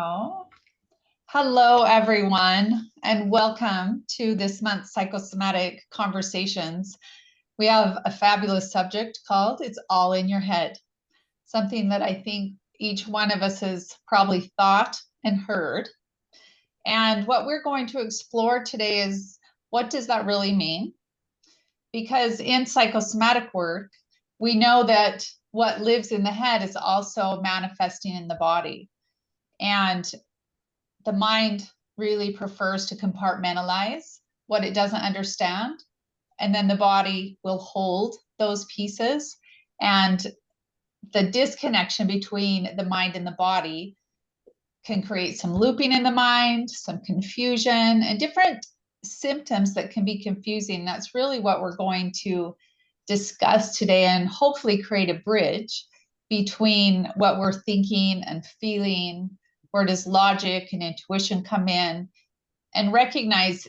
Oh, hello, everyone, and welcome to this month's Psychosomatic Conversations. We have a fabulous subject called It's All in Your Head, something that I think each one of us has probably thought and heard. And what we're going to explore today is what does that really mean? Because in psychosomatic work, we know that what lives in the head is also manifesting in the body. And the mind really prefers to compartmentalize what it doesn't understand, and then the body will hold those pieces. And the disconnection between the mind and the body can create some looping in the mind, some confusion, and different symptoms that can be confusing. That's really what we're going to discuss today, and hopefully create a bridge between what we're thinking and feeling. Where does logic and intuition come in? And recognize,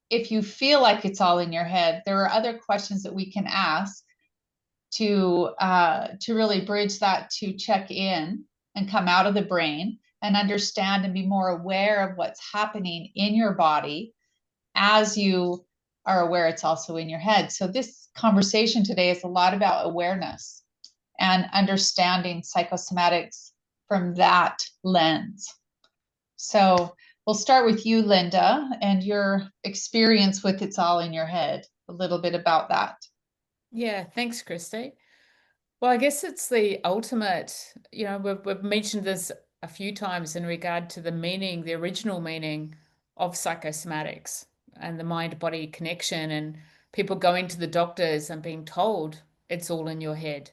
if you feel like it's all in your head, there are other questions that we can ask to really bridge that, to check in and come out of the brain and understand and be more aware of what's happening in your body as you are aware it's also in your head. So this conversation today is a lot about awareness and understanding psychosomatics from that lens. So we'll start with you, Linda, and your experience with It's All in Your Head, a little bit about that. Yeah, thanks, Christy. Well, I guess it's the ultimate, we've mentioned this a few times in regard to the meaning, the original meaning of psychosomatics and the mind-body connection, and people going to the doctors and being told it's all in your head.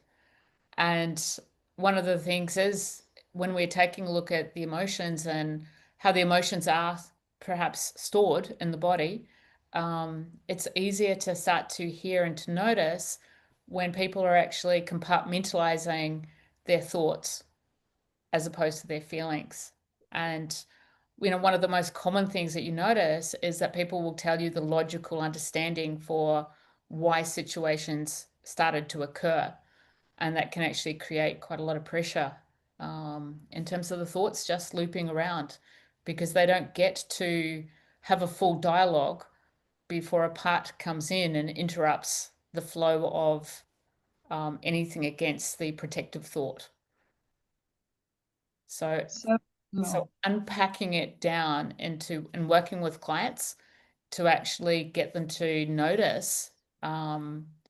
And one of the things is when we're taking a look at the emotions and how the emotions are perhaps stored in the body, it's easier to start to hear and to notice when people are actually compartmentalizing their thoughts as opposed to their feelings. And one of the most common things that you notice is that people will tell you the logical understanding for why situations started to occur, and that can actually create quite a lot of pressure in terms of the thoughts just looping around, because they don't get to have a full dialogue before a part comes in and interrupts the flow of anything against the protective thought. So, So, so unpacking it down into and working with clients to actually get them to notice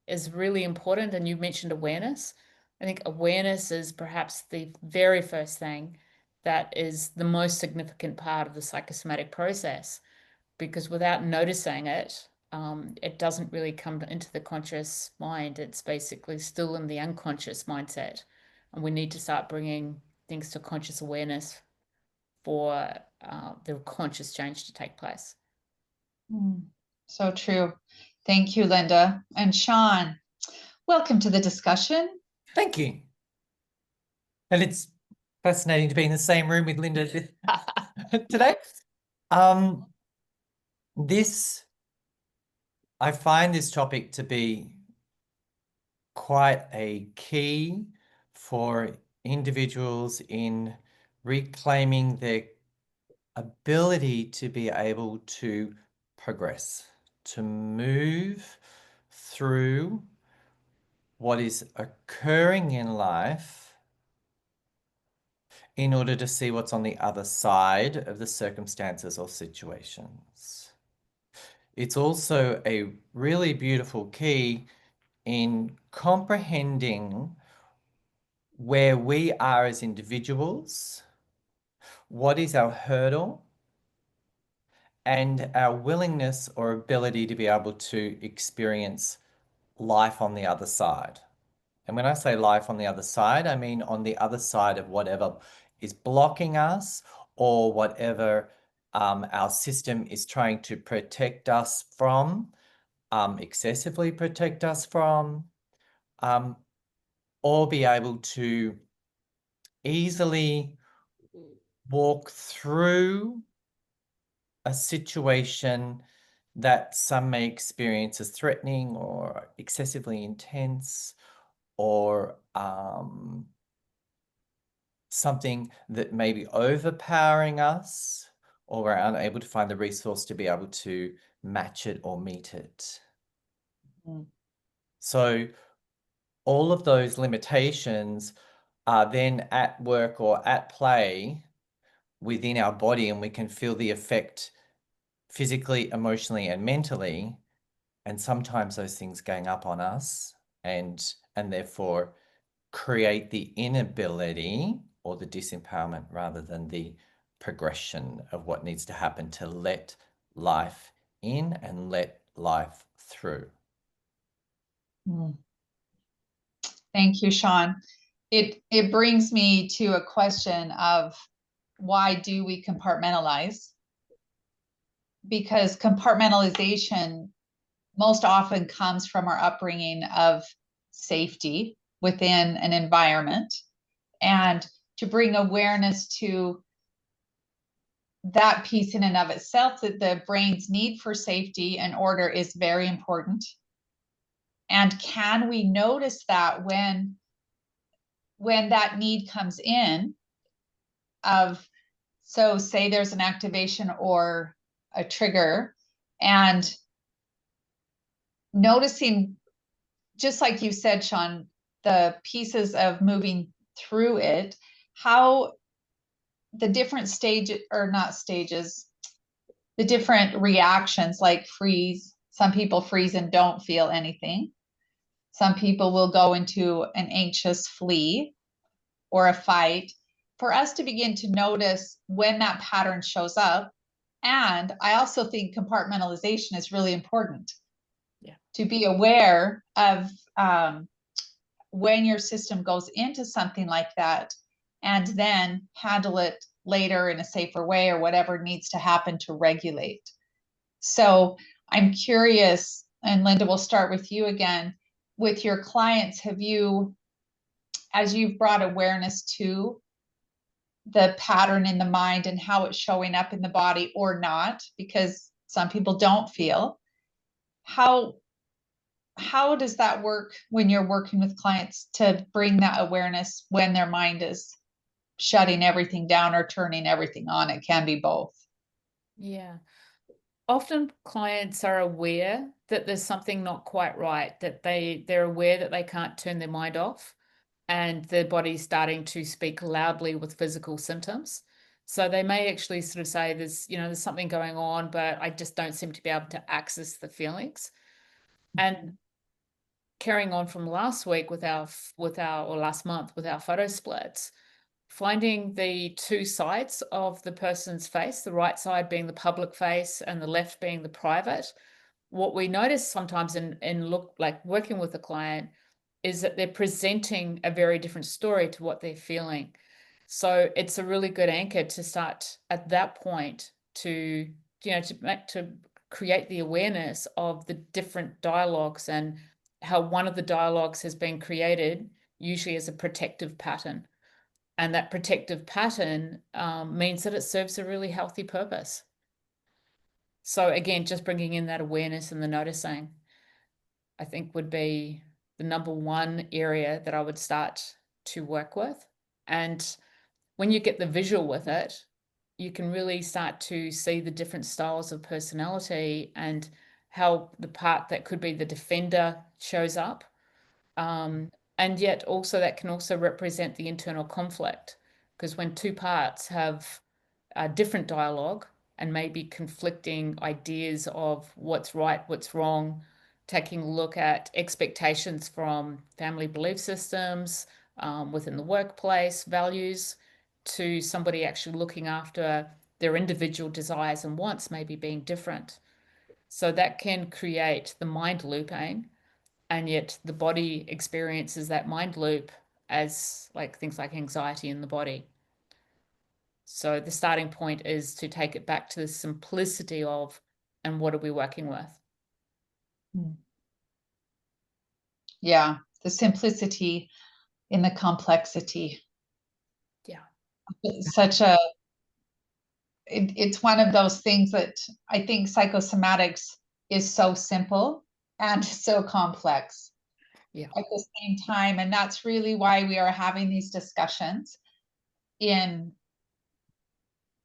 is really important. And you mentioned awareness. I think awareness is perhaps the very first thing that is the most significant part of the psychosomatic process, because without noticing it, it doesn't really come into the conscious mind. It's basically still in the unconscious mindset. And we need to start bringing things to conscious awareness for the conscious change to take place. so true. Thank you, Linda. And Sean, welcome to the discussion. Thank you. And it's fascinating to be in the same room with Linda today. I find this topic to be quite a key for individuals in reclaiming their ability to be able to progress, to move through what is occurring in life in order to see what's on the other side of the circumstances or situations. It's also a really beautiful key in comprehending where we are as individuals, what is our hurdle, and our willingness or ability to be able to experience life on the other side. And when I say life on the other side, I mean on the other side of whatever is blocking us, or whatever our system is trying to protect us from, excessively protect us from, or be able to easily walk through a situation that some may experience as threatening or excessively intense, or something that may be overpowering us, or we're unable to find the resource to be able to match it or meet it. Mm. So all of those limitations are then at work or at play within our body, and we can feel the effect physically, emotionally, and mentally. And sometimes those things gang up on us and therefore create the inability or the disempowerment rather than the progression of what needs to happen to let life in and let life through. Mm. Thank you, Sean. It brings me to a question of why do we compartmentalize? Because compartmentalization most often comes from our upbringing of safety within an environment, and to bring awareness to that piece in and of itself, that the brain's need for safety and order is very important. And can we notice that when that need comes in of, so say there's an activation or a trigger, and noticing, just like you said, Sean, the pieces of moving through it, how the different stages, the different reactions, like freeze. Some people freeze and don't feel anything. Some people will go into an anxious flee or a fight. For us to begin to notice when that pattern shows up. And I also think compartmentalization is really important. Yeah. To be aware of when your system goes into something like that, and then handle it later in a safer way or whatever needs to happen to regulate. So I'm curious, and Linda, we'll start with you again. With your clients, have you, as you've brought awareness to the pattern in the mind and how it's showing up in the body or not, because some people don't feel, how does that work when you're working with clients to bring that awareness when their mind is shutting everything down or turning everything on? It can be both. Yeah. Often clients are aware that there's something not quite right, that they're aware that they can't turn their mind off, and their body's starting to speak loudly with physical symptoms. So they may actually sort of say there's something going on, but I just don't seem to be able to access the feelings. And carrying on from last week with our or last month with our photo splits, finding the two sides of the person's face, the right side being the public face and the left being the private. What we notice sometimes in look like working with a client is that they're presenting a very different story to what they're feeling. So it's a really good anchor to start at that point to create the awareness of the different dialogues and how one of the dialogues has been created usually as a protective pattern. And that protective pattern means that it serves a really healthy purpose. So again, just bringing in that awareness and the noticing, I think would be the number one area that I would start to work with. And when you get the visual with it, you can really start to see the different styles of personality and how the part that could be the defender shows up. And yet also that can also represent the internal conflict, because when two parts have a different dialogue and maybe conflicting ideas of what's right, what's wrong, taking a look at expectations from family belief systems, within the workplace, values, to somebody actually looking after their individual desires and wants maybe being different. So that can create the mind looping, and yet the body experiences that mind loop as like things like anxiety in the body. So the starting point is to take it back to the simplicity of, and what are we working with? Yeah, the simplicity in the complexity. Yeah. It's it's one of those things that I think psychosomatics is so simple and so complex Yeah. at the same time. And that's really why we are having these discussions, in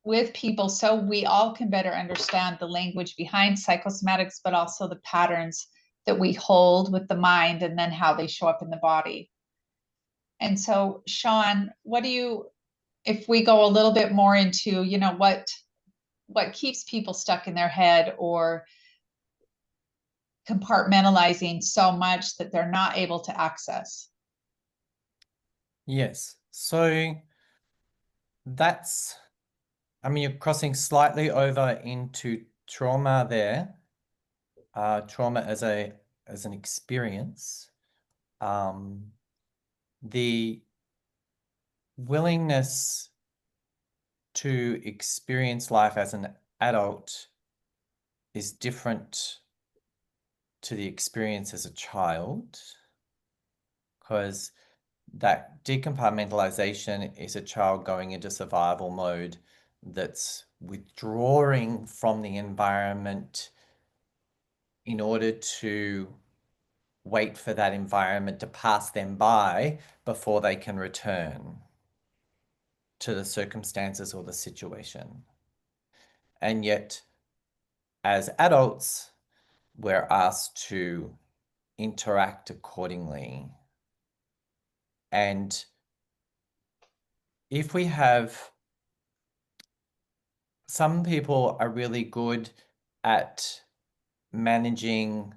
with people so we all can better understand the language behind psychosomatics, but also the patterns that we hold with the mind and then how they show up in the body. And so, Sean, if we go a little bit more into, what keeps people stuck in their head or compartmentalizing so much that they're not able to access? Yes. So you're crossing slightly over into trauma there. Trauma as an experience. The willingness to experience life as an adult is different to the experience as a child, because that decompartmentalization is a child going into survival mode that's withdrawing from the environment in order to wait for that environment to pass them by before they can return to the circumstances or the situation. And yet, as adults, we're asked to interact accordingly. And if we have, some people are really good at managing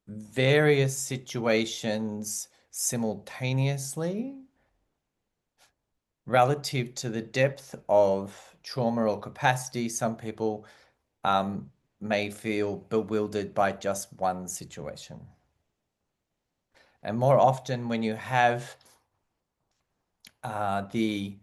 various situations simultaneously relative to the depth of trauma or capacity. Some people may feel bewildered by just one situation. And more often when you have the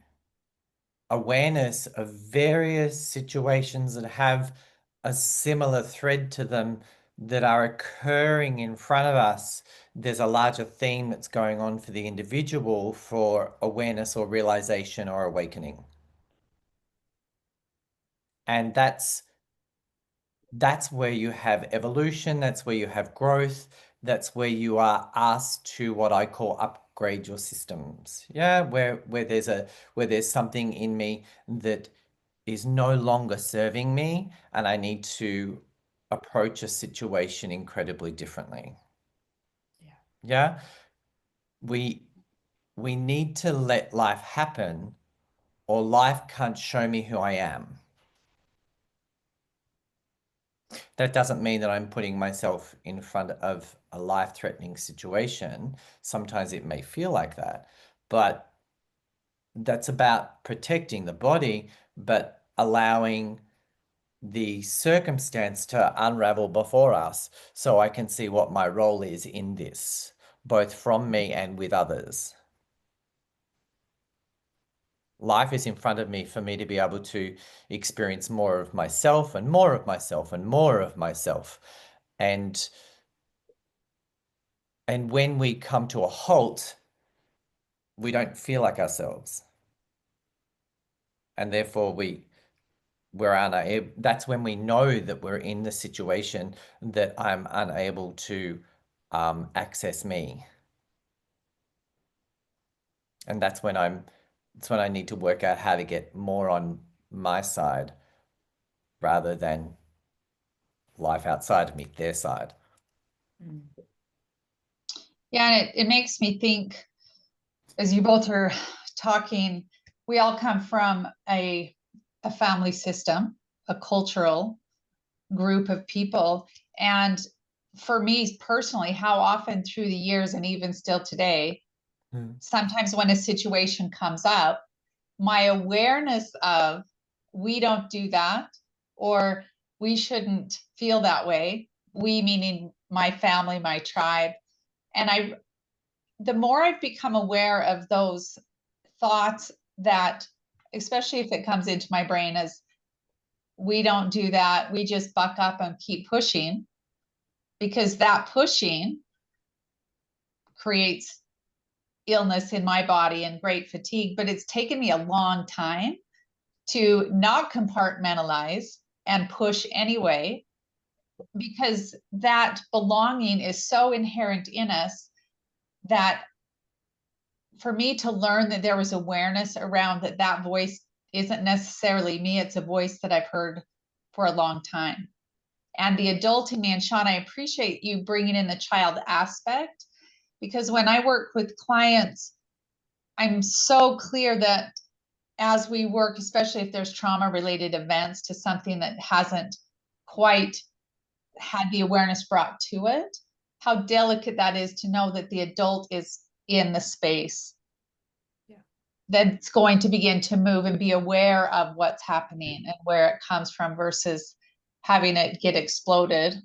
awareness of various situations that have a similar thread to them that are occurring in front of us, there's a larger theme that's going on for the individual for awareness or realization or awakening. And that's where you have evolution, that's where you have growth, that's where you are asked to, what I call, upgrade your systems. Yeah, where there's something in me that is no longer serving me and I need to approach a situation incredibly differently. Yeah. We need to let life happen, or life can't show me who I am. That doesn't mean that I'm putting myself in front of a life-threatening situation. Sometimes it may feel like that, but that's about protecting the body, but allowing the circumstance to unravel before us so I can see what my role is in this, both from me and with others. Life is in front of me for me to be able to experience more of myself and more of myself and more of myself. And when we come to a halt, we don't feel like ourselves. And therefore we're unable, that's when we know that we're in the situation that I'm unable to access me. And that's when I need to work out how to get more on my side rather than life outside of me, their side. Yeah, and it makes me think, as you both are talking, we all come from a family system, a cultural group of people. And for me personally, how often through the years and even still today, sometimes when a situation comes up, my awareness of we don't do that, or we shouldn't feel that way, we meaning my family, my tribe. And the more I've become aware of those thoughts, that especially if it comes into my brain as we don't do that, we just buck up and keep pushing, because that pushing creates illness in my body and great fatigue. But it's taken me a long time to not compartmentalize and push anyway, because that belonging is so inherent in us that for me to learn that there was awareness around that voice isn't necessarily me, it's a voice that I've heard for a long time. And the adult in me, and Sean, I appreciate you bringing in the child aspect, because when I work with clients, I'm so clear that as we work, especially if there's trauma related events to something that hasn't quite had the awareness brought to it, how delicate that is to know that the adult is in the space. Yeah. That's going to begin to move and be aware of what's happening and where it comes from versus having it get exploded.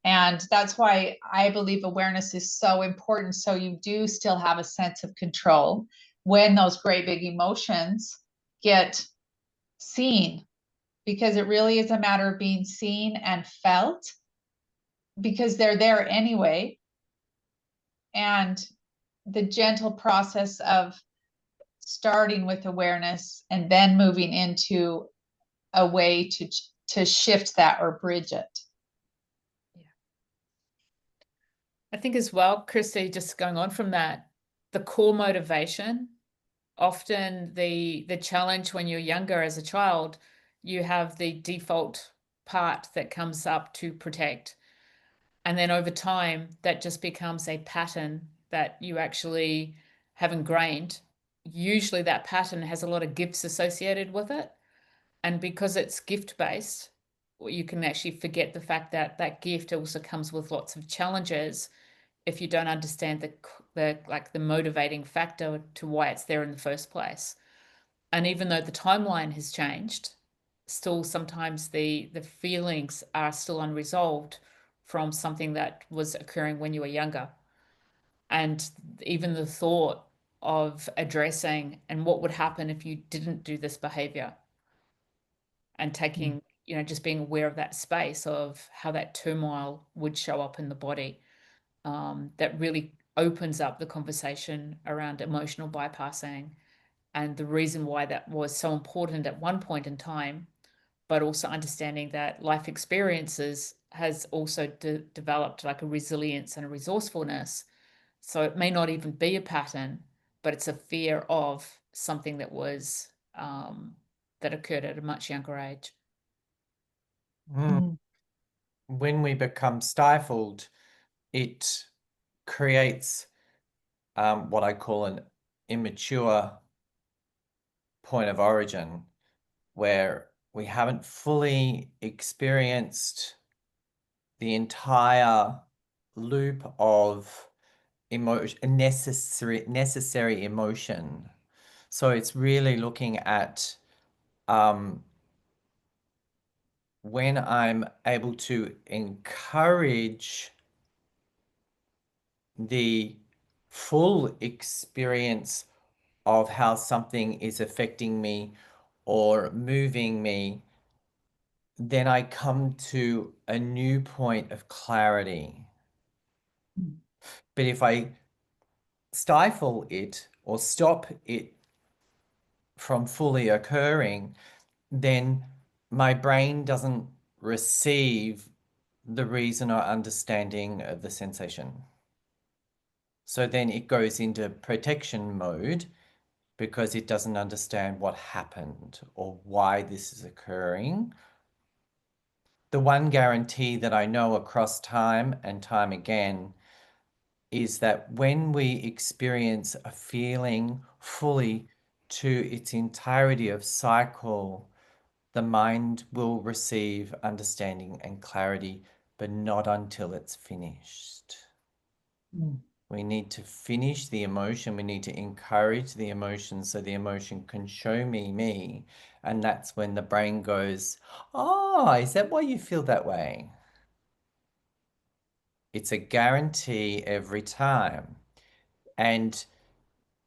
And that's why I believe awareness is so important. So you do still have a sense of control when those great big emotions get seen, because it really is a matter of being seen and felt, because they're there anyway. And the gentle process of starting with awareness and then moving into a way to shift that or bridge it. I think as well, Christy, just going on from that, the core motivation, often the challenge when you're younger as a child, you have the default part that comes up to protect. And then over time, that just becomes a pattern that you actually have ingrained. Usually that pattern has a lot of gifts associated with it. And because it's gift based, you can actually forget the fact that that gift also comes with lots of challenges if you don't understand the motivating factor to why it's there in the first place. And even though the timeline has changed, still sometimes the feelings are still unresolved from something that was occurring when you were younger. And even the thought of addressing and what would happen if you didn't do this behavior, and taking, just being aware of that space of how that turmoil would show up in the body, that really opens up the conversation around emotional bypassing and the reason why that was so important at one point in time, but also understanding that life experiences has also developed like a resilience and a resourcefulness. So it may not even be a pattern, but it's a fear of something that was that occurred at a much younger age. When we become stifled, it creates what I call an immature point of origin, where we haven't fully experienced the entire loop of necessary emotion. So it's really looking at when I'm able to encourage the full experience of how something is affecting me or moving me, then I come to a new point of clarity. But if I stifle it or stop it from fully occurring, then my brain doesn't receive the reason or understanding of the sensation. So then it goes into protection mode because it doesn't understand what happened or why this is occurring. The one guarantee that I know across time and time again is that when we experience a feeling fully to its entirety of cycle, the mind will receive understanding and clarity, but not until it's finished. We need to finish the emotion. We need to encourage the emotion so the emotion can show me. And that's when the brain goes, oh, is that why you feel that way? It's a guarantee every time. And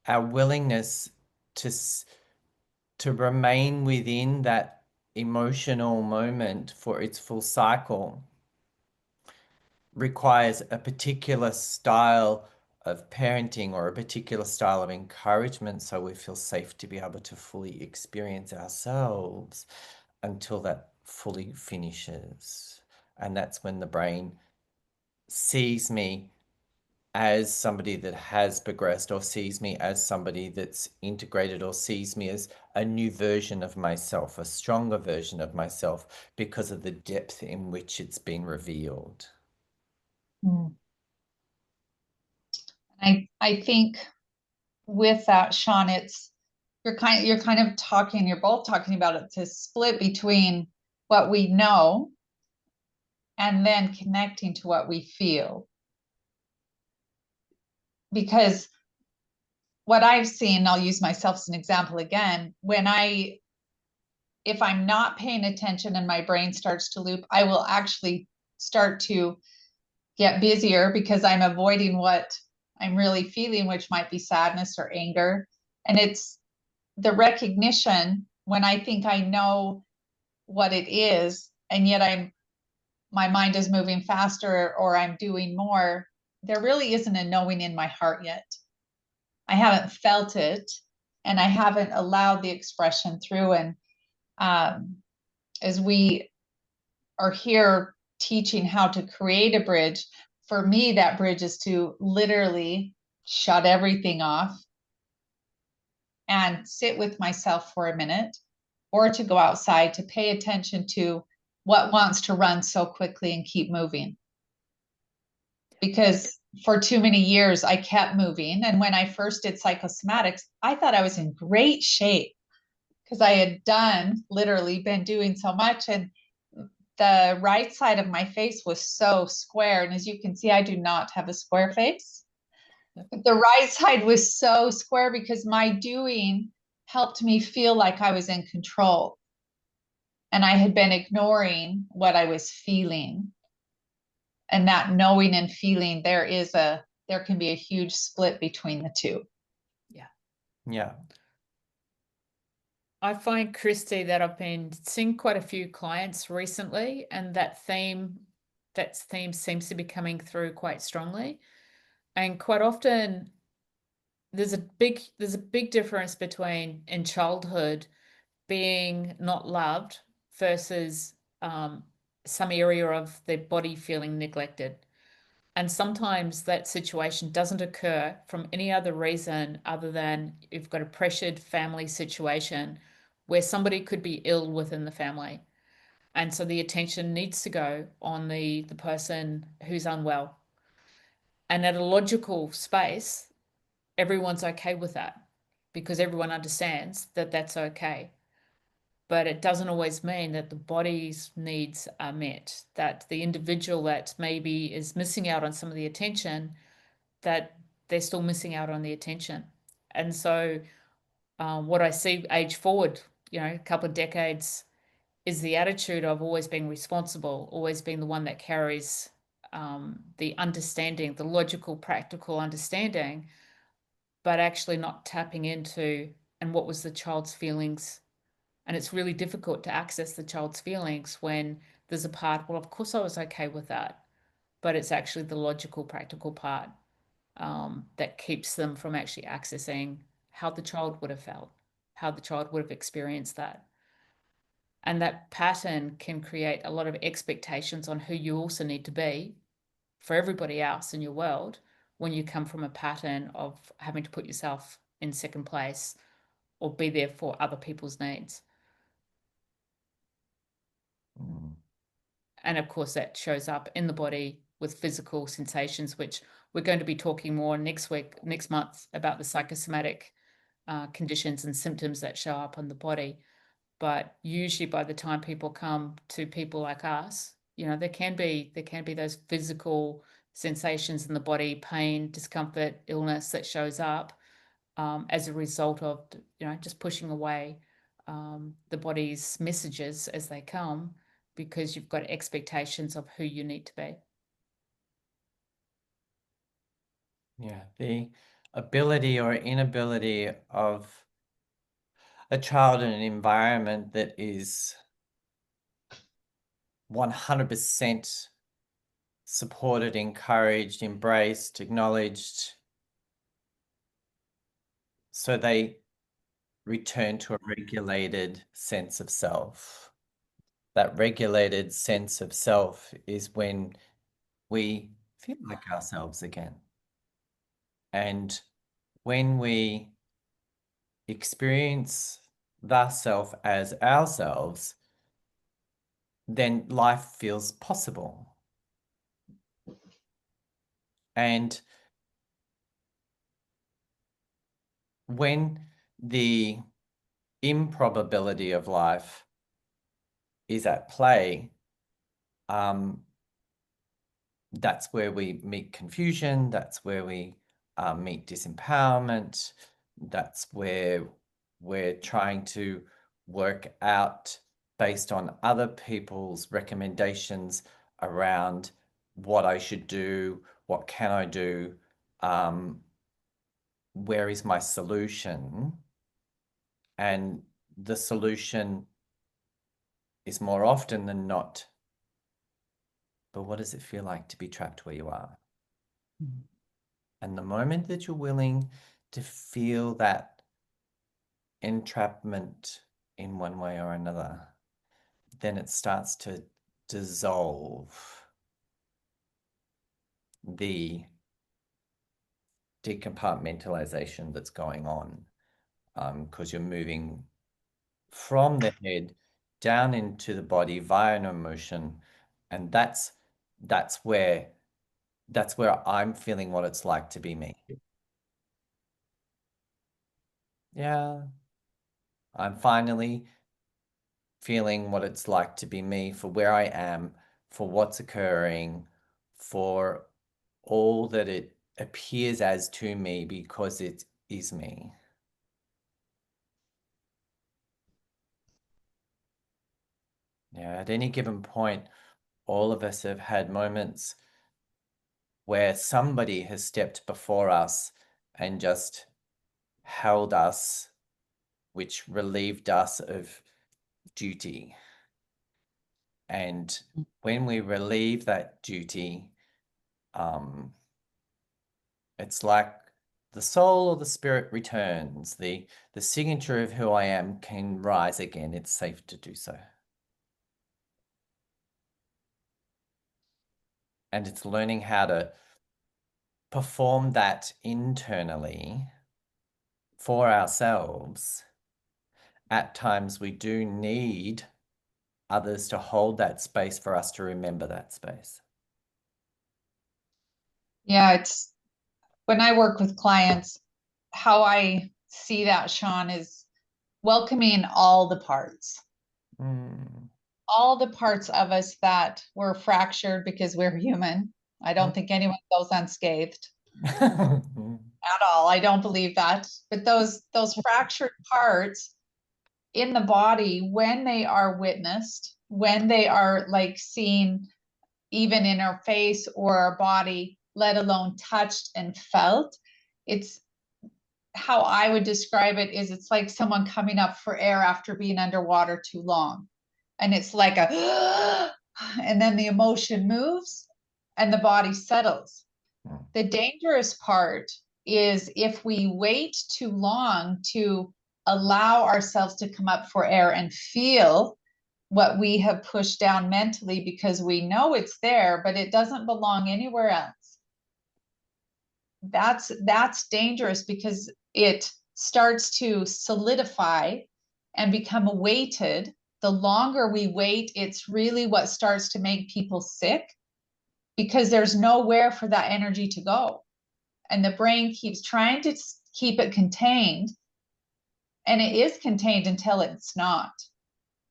our willingness to remain within that emotional moment for its full cycle requires a particular style of parenting or a particular style of encouragement, so we feel safe to be able to fully experience ourselves until that fully finishes. And that's when the brain sees me as somebody that has progressed, or sees me as somebody that's integrated, or sees me as a new version of myself, a stronger version of myself, because of the depth in which it's been revealed. I think with that, Sean, you're kind of talking, you're both talking about it, to split between what we know and then connecting to what we feel. Because what I've seen, I'll use myself as an example again, if I'm not paying attention and my brain starts to loop, I will actually start to get busier because I'm avoiding what I'm really feeling, which might be sadness or anger. And it's the recognition when I think I know what it is, and yet my mind is moving faster or I'm doing more. There really isn't a knowing in my heart yet. I haven't felt it, and I haven't allowed the expression through. And as we are here teaching how to create a bridge, for me, that bridge is to literally shut everything off and sit with myself for a minute, or to go outside to pay attention to what wants to run so quickly and keep moving. Because for too many years, I kept moving. And when I first did psychosomatics, I thought I was in great shape because I had literally been doing so much. And the right side of my face was so square. And as you can see, I do not have a square face. But the right side was so square because my doing helped me feel like I was in control. And I had been ignoring what I was feeling. And that knowing and feeling, there can be a huge split between the two. Yeah. I find, Christy, that I've been seeing quite a few clients recently, and that theme seems to be coming through quite strongly. And quite often there's a big difference between in childhood being not loved versus some area of their body feeling neglected. And sometimes that situation doesn't occur from any other reason other than you've got a pressured family situation where somebody could be ill within the family. And so the attention needs to go on the person who's unwell. And at a logical space, everyone's okay with that because everyone understands that that's okay. But it doesn't always mean that the body's needs are met, that the individual that maybe is missing out on some of the attention, that they're still missing out on the attention. And so what I see age forward, a couple of decades, is the attitude of always being responsible, always being the one that carries the understanding, the logical, practical understanding, but actually not tapping into and what was the child's feelings. And it's really difficult to access the child's feelings when there's a part, well, of course I was okay with that, but it's actually the logical, practical part that keeps them from actually accessing how the child would have felt, how the child would have experienced that. And that pattern can create a lot of expectations on who you also need to be for everybody else in your world when you come from a pattern of having to put yourself in second place or be there for other people's needs. And of course, that shows up in the body with physical sensations, which we're going to be talking more next month about the psychosomatic conditions and symptoms that show up on the body. But usually by the time people come to people like us, there can be those physical sensations in the body, pain, discomfort, illness that shows up as a result of, just pushing away the body's messages as they come, because you've got expectations of who you need to be. Yeah, the ability or inability of a child in an environment that is 100% supported, encouraged, embraced, acknowledged, so they return to a regulated sense of self. That regulated sense of self is when we feel like ourselves again. And when we experience the self as ourselves, then life feels possible. And when the improbability of life is at play, that's where we meet confusion, that's where we meet disempowerment, that's where we're trying to work out based on other people's recommendations around what I should do, what can I do, where is my solution? And the solution is more often than not, but what does it feel like to be trapped where you are? Mm. And the moment that you're willing to feel that entrapment in one way or another, then it starts to dissolve the decompartmentalization that's going on, because you're moving from the head down into the body via an emotion, and that's where I'm feeling what it's like to be me. Yeah, I'm finally feeling what it's like to be me, for where I am, for what's occurring, for all that it appears as to me, because it is me. Yeah, at any given point, all of us have had moments where somebody has stepped before us and just held us, which relieved us of duty. And when we relieve that duty, it's like the soul or the spirit returns. The signature of who I am can rise again. It's safe to do so. And it's learning how to perform that internally for ourselves. At times we do need others to hold that space for us to remember that space. Yeah, it's when I work with clients, how I see that, Sean, is welcoming all the parts. All the parts of us that were fractured because we're human. I don't think anyone goes unscathed at all. I don't believe that. But those fractured parts in the body, when they are witnessed, when they are like seen even in our face or our body, let alone touched and felt, it's how I would describe it is it's like someone coming up for air after being underwater too long. And it's like a, and then the emotion moves and the body settles. The dangerous part is if we wait too long to allow ourselves to come up for air and feel what we have pushed down mentally, because we know it's there, but it doesn't belong anywhere else. That's dangerous, because it starts to solidify and become weighted. The longer we wait, it's really what starts to make people sick, because there's nowhere for that energy to go. And the brain keeps trying to keep it contained, and it is contained until it's not.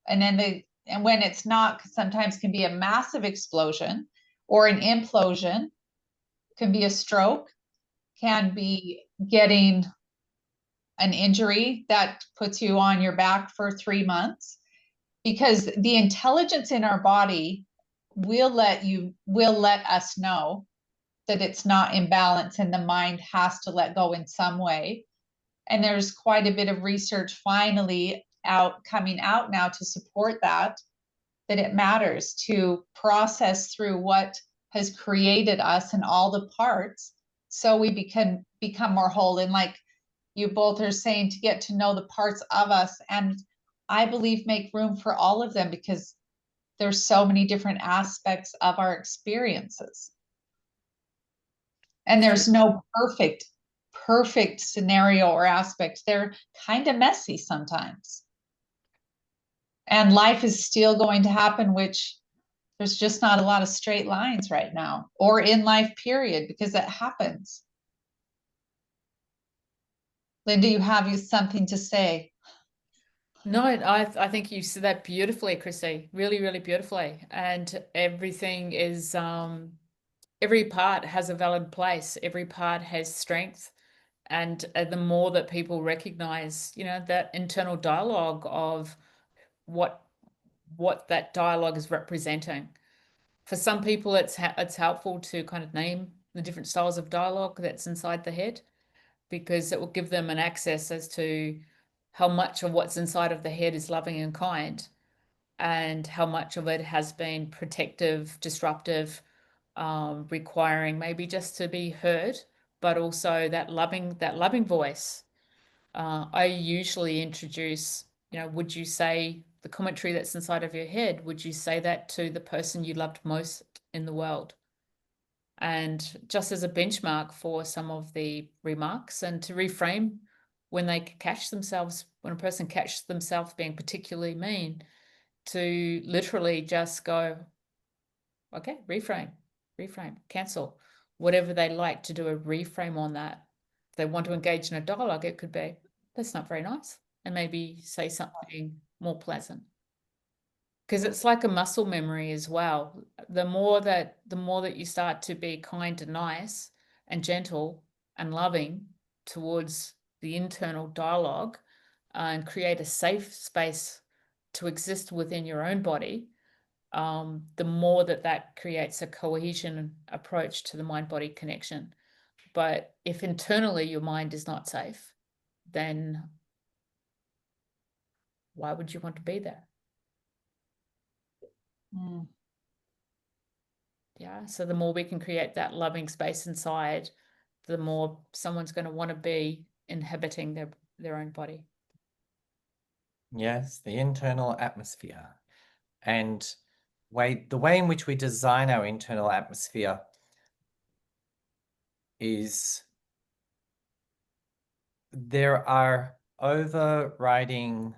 And then and when it's not, sometimes can be a massive explosion or an implosion, can be a stroke, can be getting an injury that puts you on your back for 3 months, because the intelligence in our body will let us know that it's not in balance, and the mind has to let go in some way. And there's quite a bit of research finally coming out now to support that it matters to process through what has created us and all the parts, so we become more whole. And like you both are saying, to get to know the parts of us, and I believe make room for all of them, because there's so many different aspects of our experiences. And there's no perfect perfect scenario or aspect. They're kind of messy sometimes. And life is still going to happen, which there's just not a lot of straight lines right now, or in life, period, because it happens. Linda, you have something to say? No, I think you said that beautifully, Chrissy. Really, really beautifully. And everything is every part has a valid place. Every part has strength. And the more that people recognize, you know, that internal dialogue of what that dialogue is representing. For some people, it's helpful to kind of name the different styles of dialogue that's inside the head, because it will give them an access as to how much of what's inside of the head is loving and kind, and how much of it has been protective, disruptive, requiring maybe just to be heard, but also that loving voice. I usually introduce, you know, would you say the commentary that's inside of your head, would you say that to the person you loved most in the world? And just as a benchmark for some of the remarks, and to reframe when they catch themselves, when a person catches themselves being particularly mean, to literally just go, okay, reframe, cancel. Whatever they like, to do a reframe on that. If they want to engage in a dialogue, it could be, that's not very nice. And maybe say something more pleasant. Because it's like a muscle memory as well. The more that you start to be kind and nice and gentle and loving towards the internal dialogue, and create a safe space to exist within your own body, the more that creates a cohesion approach to the mind-body connection. But if internally your mind is not safe, then why would you want to be there? Yeah, so the more we can create that loving space inside, the more someone's going to want to be inhabiting their own body. Yes, the internal atmosphere. And the way in which we design our internal atmosphere is there are overriding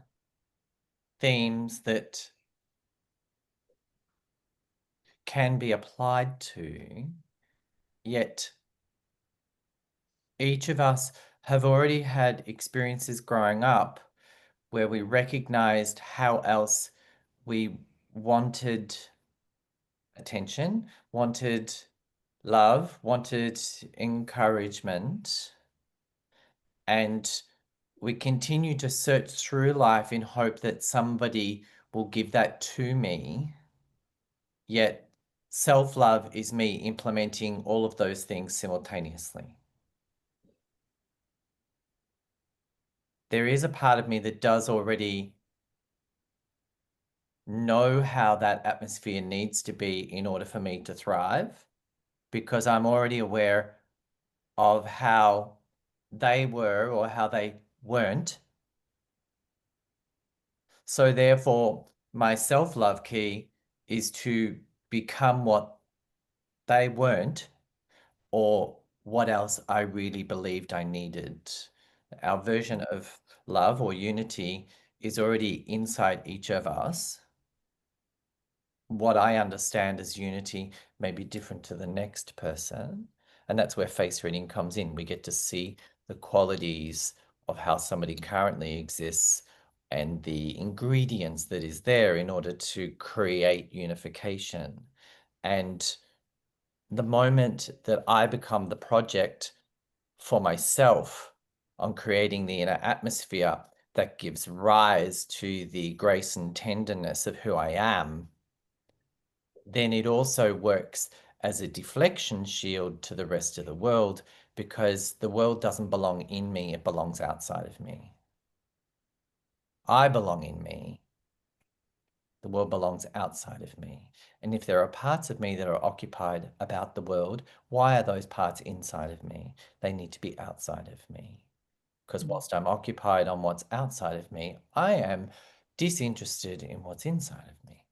themes that can be applied to, yet each of us have already had experiences growing up where we recognized how else we wanted attention, wanted love, wanted encouragement, and we continue to search through life in hope that somebody will give that to me. Yet self-love is me implementing all of those things simultaneously. There is a part of me that does already know how that atmosphere needs to be in order for me to thrive, because I'm already aware of how they were or how they weren't. So therefore, my self-love key is to become what they weren't, or what else I really believed I needed. Our version of love or unity is already inside each of us. What I understand as unity may be different to the next person. And that's where face reading comes in. We get to see the qualities of how somebody currently exists and the ingredients that is there in order to create unification. And the moment that I become the project for myself on creating the inner atmosphere that gives rise to the grace and tenderness of who I am, then it also works as a deflection shield to the rest of the world, because the world doesn't belong in me, it belongs outside of me. I belong in me. The world belongs outside of me. And if there are parts of me that are occupied about the world, why are those parts inside of me? They need to be outside of me. Because whilst I'm occupied on what's outside of me, I am disinterested in what's inside of me.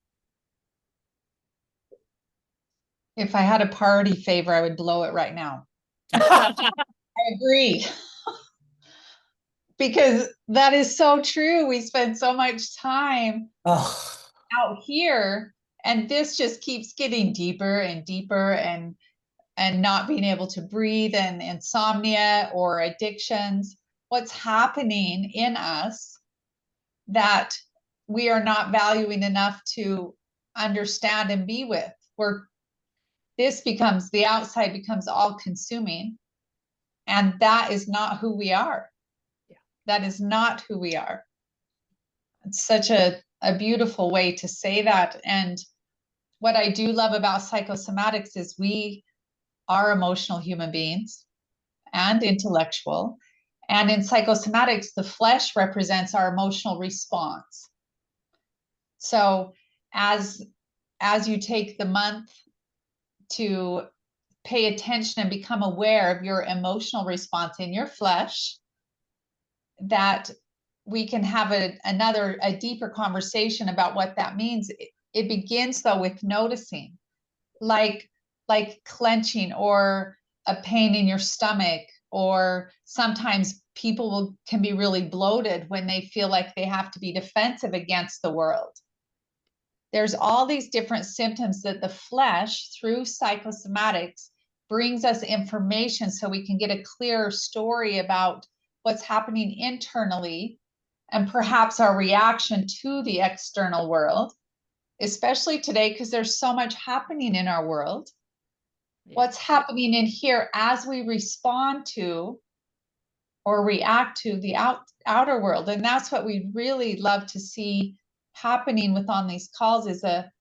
If I had a party favor, I would blow it right now. I agree. Because that is so true. We spend so much time Oh, out here, and this just keeps getting deeper and deeper, and not being able to breathe, and insomnia or addictions. What's happening in us that we are not valuing enough to understand and be with, where this becomes, the outside becomes all consuming, and that is not who we are. Yeah. That is not who we are. It's such a beautiful way to say that. And what I do love about psychosomatics is we are emotional human beings and intellectual. And in psychosomatics, the flesh represents our emotional response. So as you take the month to pay attention and become aware of your emotional response in your flesh, that we can have a deeper conversation about what that means. It begins though with noticing, like clenching, or a pain in your stomach, or sometimes people can be really bloated when they feel like they have to be defensive against the world. There's all these different symptoms that the flesh, through psychosomatics, brings us information so we can get a clearer story about what's happening internally, and perhaps our reaction to the external world, especially today, because there's so much happening in our world. Yeah. What's happening in here as we respond to or react to the outer world. And that's what we really love to see happening with on these calls, is a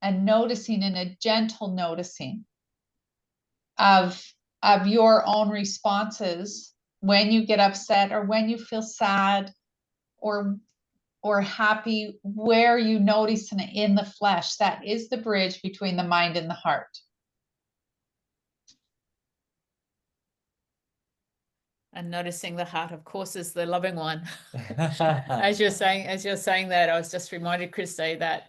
noticing, and a gentle noticing of your own responses when you get upset, or when you feel sad, or happy, where you notice in the flesh. That is the bridge between the mind and the heart. And noticing the heart, of course, is the loving one. As you're saying that, I was just reminded, Christy, that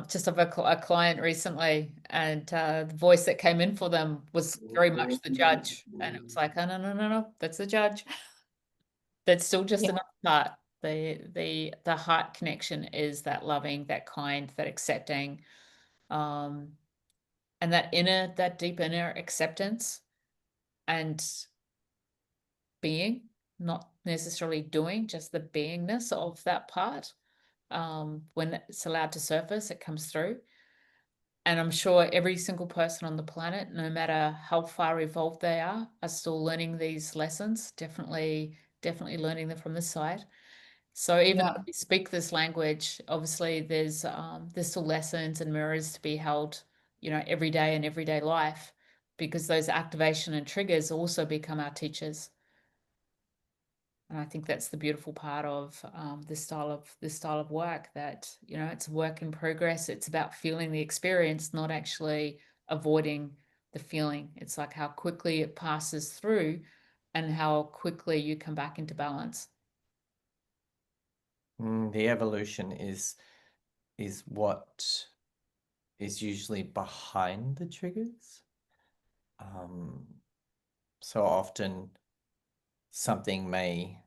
just of a client recently, and the voice that came in for them was very much the judge, and it was like, oh, no, that's the judge. That's still just another part. The heart connection is that loving, that kind, that accepting, and that deep inner acceptance and being, not necessarily doing, just the beingness of that part. When it's allowed to surface, it comes through. And I'm sure every single person on the planet, no matter how far evolved they are still learning these lessons, definitely learning them from this side. So even though we speak this language, obviously there's still lessons and mirrors to be held, every day in everyday life, because those activation and triggers also become our teachers. And I think that's the beautiful part of this style of work, that it's a work in progress. It's about feeling the experience, not actually avoiding the feeling. It's like how quickly it passes through, and how quickly you come back into balance. The evolution is what is usually behind the triggers. So often something may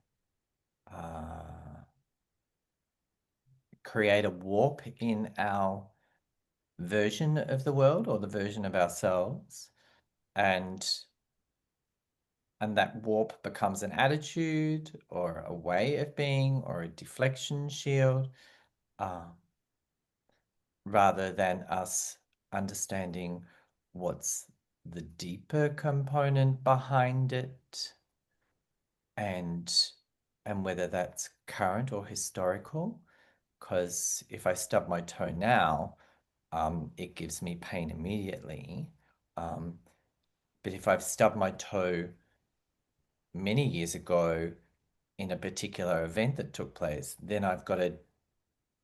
create a warp in our version of the world, or the version of ourselves, and that warp becomes an attitude, or a way of being, or a deflection shield, rather than us understanding what's the deeper component behind it, and whether that's current or historical. Because if I stub my toe now, it gives me pain immediately. But if I've stubbed my toe many years ago in a particular event that took place, then I've got a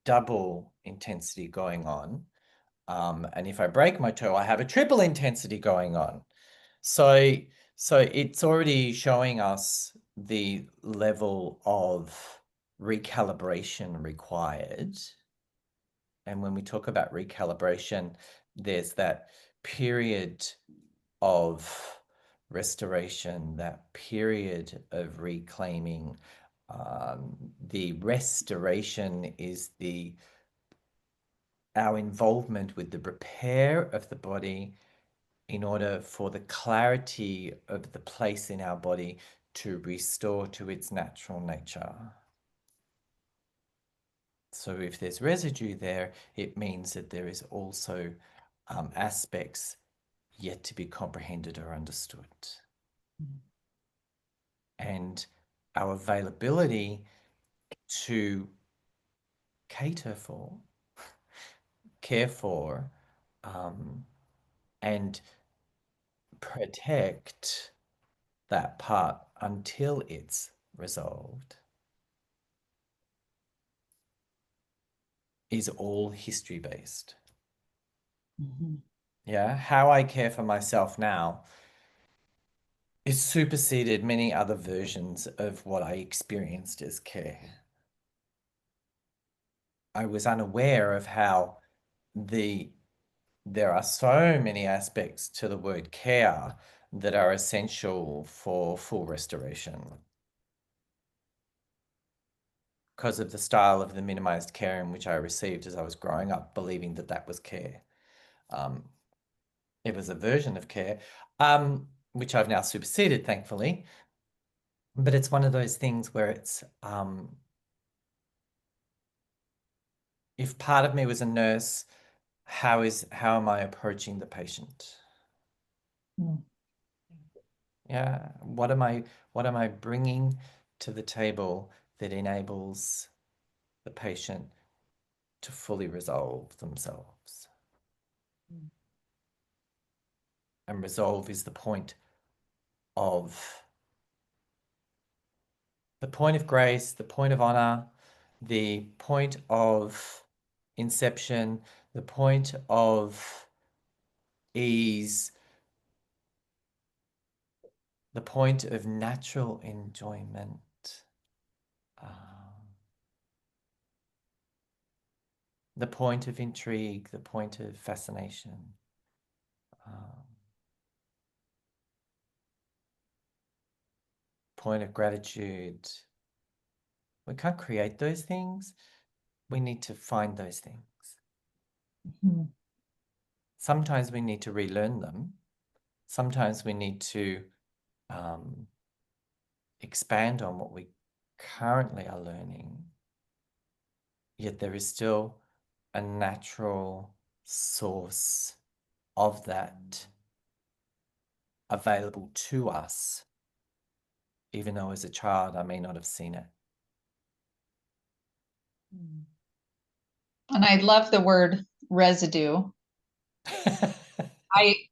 double intensity going on. And if I break my toe, I have a triple intensity going on. So it's already showing us the level of recalibration required. And when we talk about recalibration, there's that period of restoration, that period of reclaiming. The restoration is our involvement with the repair of the body in order for the clarity of the place in our body to restore to its natural nature. So if there's residue there, it means that there is also aspects yet to be comprehended or understood. And our availability to cater for, care for, and protect that part until it's resolved is all history based. Yeah, how I care for myself now is superseded many other versions of what I experienced as care. I was unaware of how there are so many aspects to the word care that are essential for full restoration because of the style of the minimized care in which I received as I was growing up, believing that that was care. It was a version of care, which I've now superseded, thankfully. But it's one of those things where it's, if part of me was a nurse, how am I approaching the patient? Yeah, what am I bringing to the table that enables the patient to fully resolve themselves? And resolve is the point of grace, the point of honor, the point of inception, the point of ease, the point of natural enjoyment. The point of intrigue, the point of fascination. Point of gratitude. We can't create those things. We need to find those things. Sometimes we need to relearn them. Sometimes we need to expand on what we currently are learning. Yet there is still a natural source of that available to us, even though as a child I may not have seen it. And I love the word residue.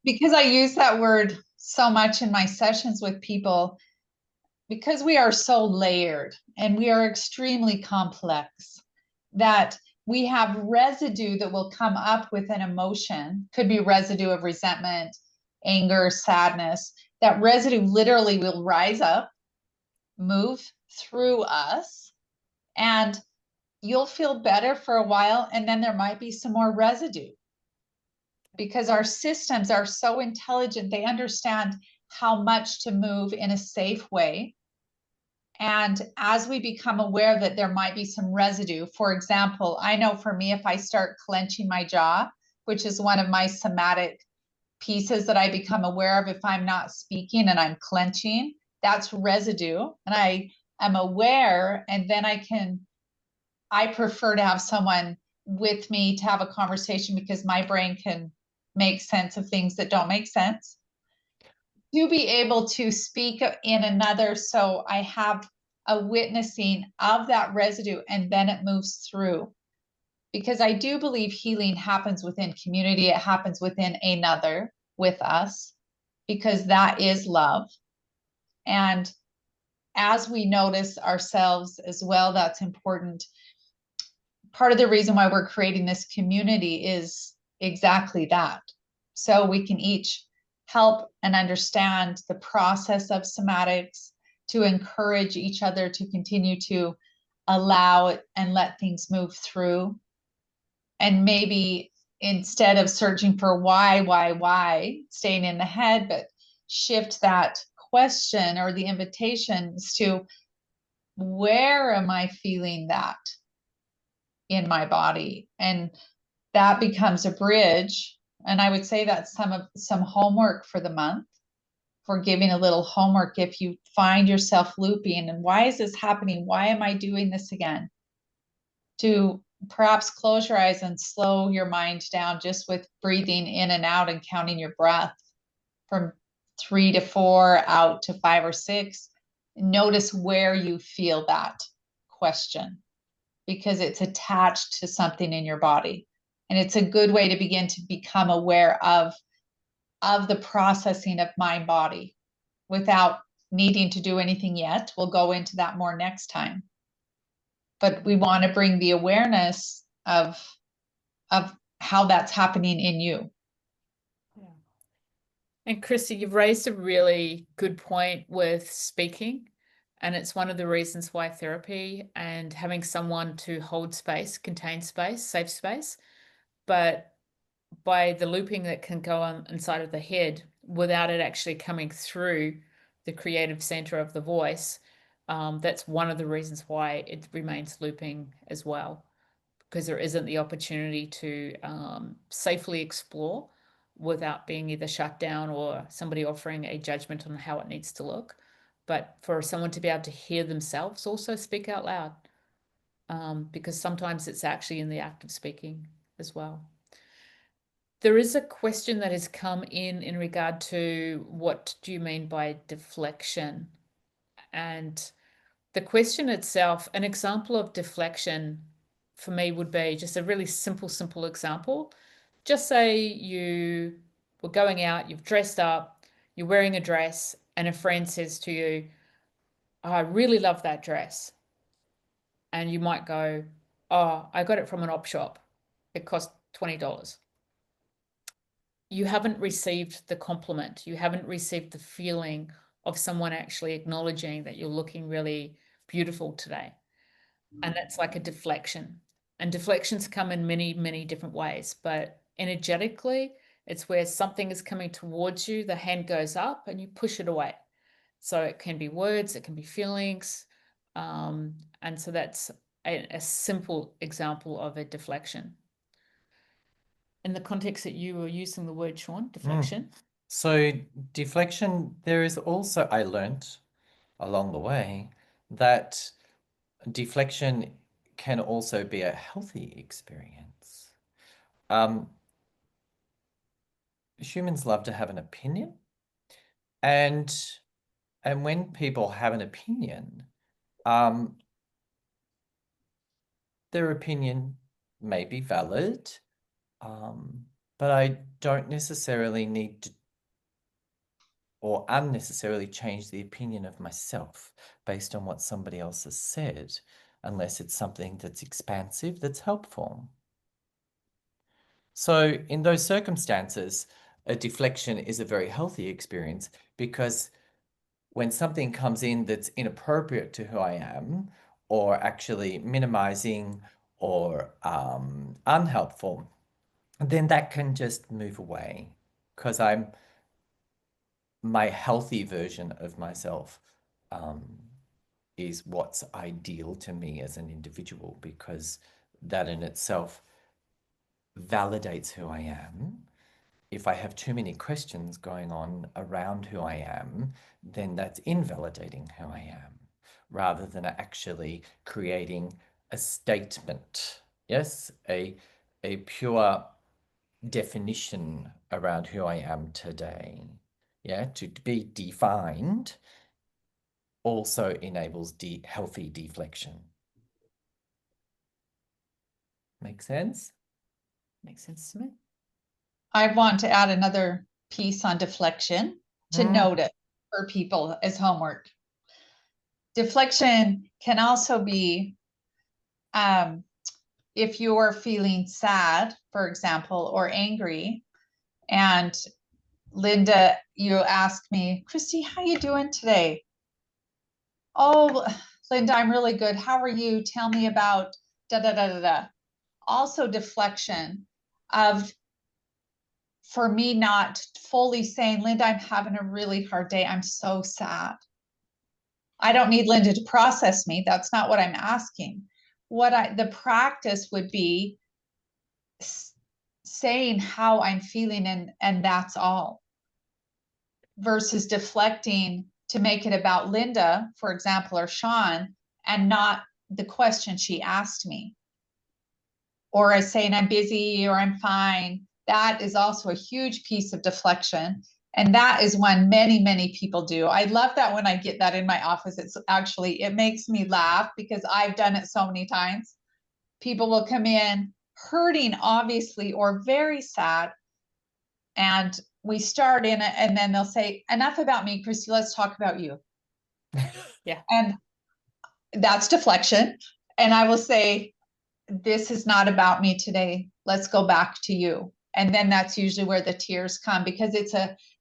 Because I use that word so much in my sessions with people, because we are so layered and we are extremely complex, that we have residue that will come up with an emotion, could be residue of resentment, anger, sadness. That residue literally will rise up, move through us, and you'll feel better for a while, and then there might be some more residue. Because our systems are so intelligent, they understand how much to move in a safe way. And as we become aware that there might be some residue, for example, I know for me, if I start clenching my jaw, which is one of my somatic pieces that I become aware of, if I'm not speaking and I'm clenching, that's residue. And I am aware, and then I prefer to have someone with me to have a conversation, because my brain can make sense of things that don't make sense. To be able to speak in another, so I have a witnessing of that residue, and then it moves through. Because I do believe healing happens within community, it happens within another with us, because that is love. And as we notice ourselves as well, that's important. Part of the reason why we're creating this community is exactly that. So we can each help and understand the process of somatics, to encourage each other to continue to allow it and let things move through. And maybe instead of searching for why, staying in the head, but shift that question or the invitations to, where am I feeling that in my body? And that becomes a bridge. And I would say that's some homework for the month, for giving a little homework. If you find yourself looping, and why is this happening? Why am I doing this again? To perhaps close your eyes and slow your mind down just with breathing in and out and counting your breath from 3 to 4, out to 5 or 6. Notice where you feel that question, because it's attached to something in your body. And it's a good way to begin to become aware of the processing of mind body without needing to do anything yet. We'll go into that more next time. But we want to bring the awareness of how that's happening in you. Yeah. And Christy, you've raised a really good point with speaking. And it's one of the reasons why therapy and having someone to hold space, contain space, safe space, but by the looping that can go on inside of the head without it actually coming through the creative center of the voice, that's one of the reasons why it remains looping as well, because there isn't the opportunity to safely explore without being either shut down or somebody offering a judgment on how it needs to look. But for someone to be able to hear themselves also speak out loud, because sometimes it's actually in the act of speaking as well. There is a question that has come in regard to, what do you mean by deflection? And the question itself, an example of deflection for me would be just a really simple example. Just say you were going out, you've dressed up, you're wearing a dress, and a friend says to you, "Oh, I really love that dress." And you might go, "Oh, I got it from an op shop. It cost $20. You haven't received the compliment. You haven't received the feeling of someone actually acknowledging that you're looking really beautiful today. And that's like a deflection. And deflections come in many different ways, but energetically, it's where something is coming towards you, the hand goes up and you push it away. So it can be words, it can be feelings. And so that's a simple example of a deflection. In the context that you were using the word, Sean, deflection. So deflection, there is also, I learnt along the way that deflection can also be a healthy experience. Humans love to have an opinion, and when people have an opinion, their opinion may be valid, but I don't necessarily need to or unnecessarily change the opinion of myself based on what somebody else has said, unless it's something that's expansive, that's helpful. So in those circumstances, a deflection is a very healthy experience, because when something comes in that's inappropriate to who I am, or actually minimizing or unhelpful, then that can just move away, because my healthy version of myself is what's ideal to me as an individual, because that in itself validates who I am. If I have too many questions going on around who I am, then that's invalidating who I am, rather than actually creating a statement. Yes, a pure definition around who I am today. Yeah, to be defined also enables healthy deflection. Make sense? Makes sense to me. I want to add another piece on deflection to note it for people as homework. Deflection can also be if you're feeling sad, for example, or angry, and Linda, you asked me, "Christy, how you doing today?" "Oh, Linda, I'm really good. How are you? Tell me about da da da da da." Also deflection of for me not fully saying, Linda, I'm having a really hard day. I'm so sad. I don't need Linda to process me. That's not what I'm asking. The practice would be saying how I'm feeling, and that's all, versus deflecting to make it about Linda, for example, or Sean, and not the question she asked me. Or as saying I'm busy or I'm fine. That is also a huge piece of deflection. And that is one many people do. I love that when I get that in my office. It makes me laugh because I've done it so many times. People will come in hurting, obviously, or very sad. And we start in it, and then they'll say, enough about me, Christy, let's talk about you. Yeah. And that's deflection. And I will say, this is not about me today. Let's go back to you. And then that's usually where the tears come, because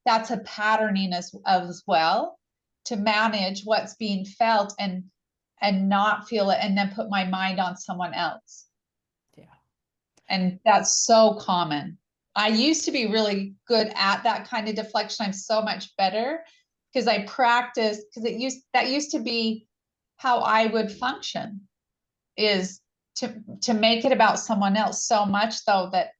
that's a patterning as well, to manage what's being felt and not feel it, and then put my mind on someone else. Yeah. And that's so common. I used to be really good at that kind of deflection. I'm so much better because I practiced, because that used to be how I would function, is to make it about someone else, so much though that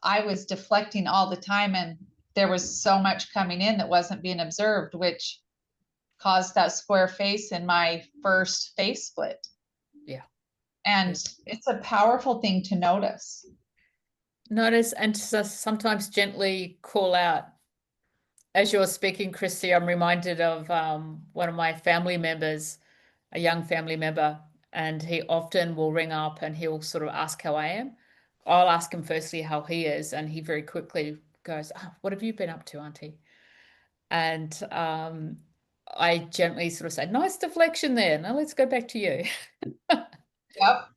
I was deflecting all the time, and there was so much coming in that wasn't being observed, which caused that square face in my first face split. Yeah. And it's a powerful thing to notice. Notice and sometimes gently call out. As you're speaking, Christy, I'm reminded of one of my family members, a young family member, and he often will ring up and he'll sort of ask how I am. I'll ask him firstly how he is, and he very quickly goes, "Oh, what have you been up to, Auntie?" And I gently sort of say, "Nice deflection there. Now let's go back to you." Yep.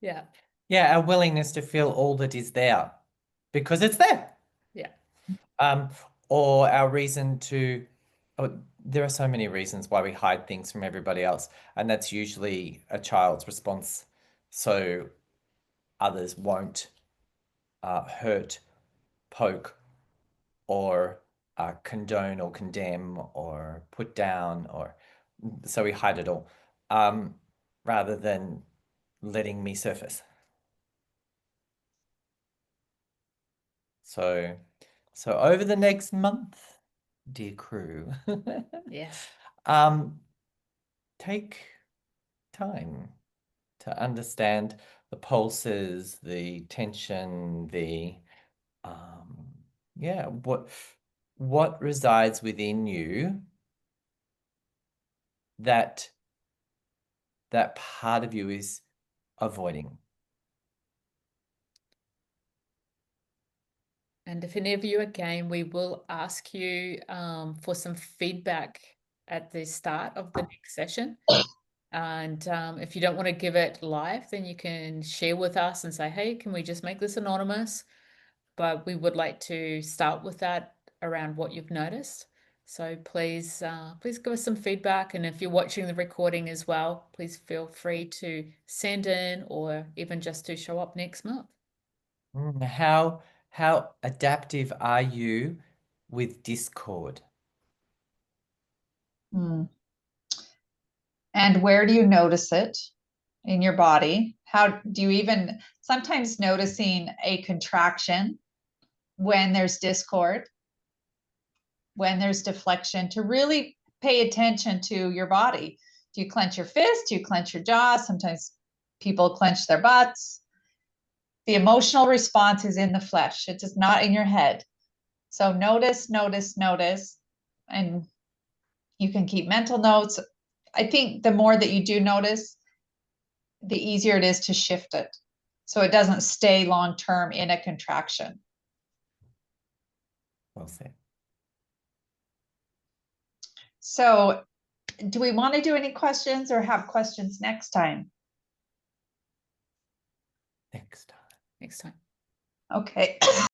Yeah. Yeah, our willingness to feel all that is there because it's there. Yeah. Or our reason to, there are so many reasons why we hide things from everybody else, and that's usually a child's response, so others won't hurt, poke, or condone or condemn or put down, or so we hide it all, rather than letting me surface. So over the next month, dear crew, Yes. take time to understand the pulses, the tension, the yeah, what resides within you that part of you is avoiding. And if any of you, again, we will ask you for some feedback at the start of the next session. And if you don't want to give it live, then you can share with us and say, hey, can we just make this anonymous? But we would like to start with that around what you've noticed. So please give us some feedback. And if you're watching the recording as well, please feel free to send in, or even just to show up next month. How adaptive are you with discord? And where do you notice it in your body? How do you even sometimes noticing a contraction when there's discord, when there's deflection, to really pay attention to your body? Do you clench your fist? Do you clench your jaw? Sometimes people clench their butts. The emotional response is in the flesh. It is not in your head. So notice, and you can keep mental notes. I think the more that you do notice, the easier it is to shift it, so it doesn't stay long-term in a contraction. Well said. So do we want to do any questions or have questions next time? Next time. Next time. Okay.